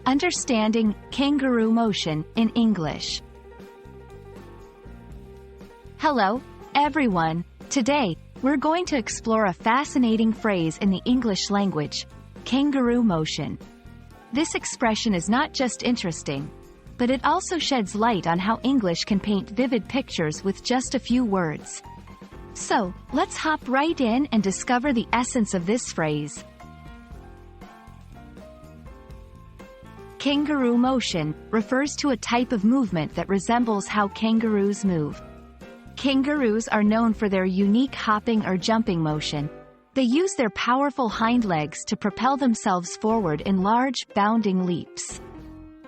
Understanding kangaroo motion in English. Hello, everyone. Today, we're going to explore a fascinating phrase in the English language, kangaroo motion. This expression is not just interesting, but it also sheds light on how English can paint vivid pictures with just a few words. So, let's hop right in and discover the essence of this phrase. Kangaroo motion refers to a type of movement that resembles how kangaroos move. Kangaroos are known for their unique hopping or jumping motion. They use their powerful hind legs to propel themselves forward in large, bounding leaps.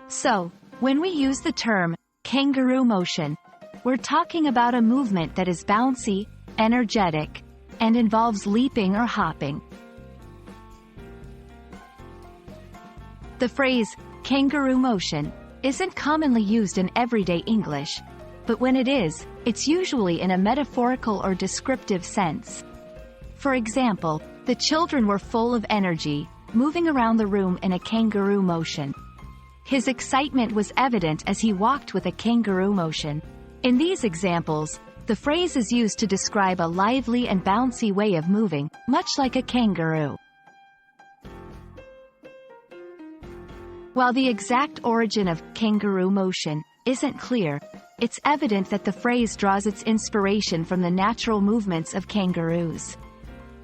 So, when we use the term kangaroo motion, we're talking about a movement that is bouncy, energetic, and involves leaping or hopping. The phrase kangaroo motion isn't commonly used in everyday English, but when it is, it's usually in a metaphorical or descriptive sense. For example, the children were full of energy, moving around the room in a kangaroo motion. His excitement was evident as he walked with a kangaroo motion. In these examples, the phrase is used to describe a lively and bouncy way of moving, much like a kangaroo. While the exact origin of kangaroo motion isn't clear, it's evident that the phrase draws its inspiration from the natural movements of kangaroos.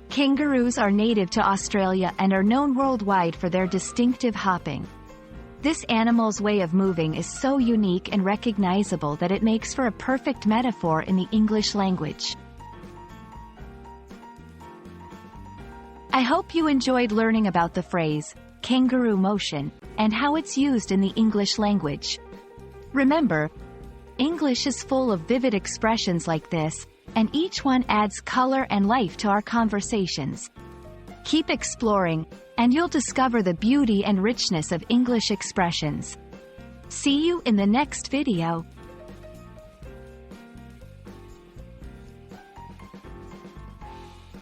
Kangaroos are native to Australia and are known worldwide for their distinctive hopping. This animal's way of moving is so unique and recognizable that it makes for a perfect metaphor in the English language. I hope you enjoyed learning about the phrase, kangaroo motion, and how it's used in the English language. Remember, English is full of vivid expressions like this, and each one adds color and life to our conversations. Keep exploring, and you'll discover the beauty and richness of English expressions. See you in the next video.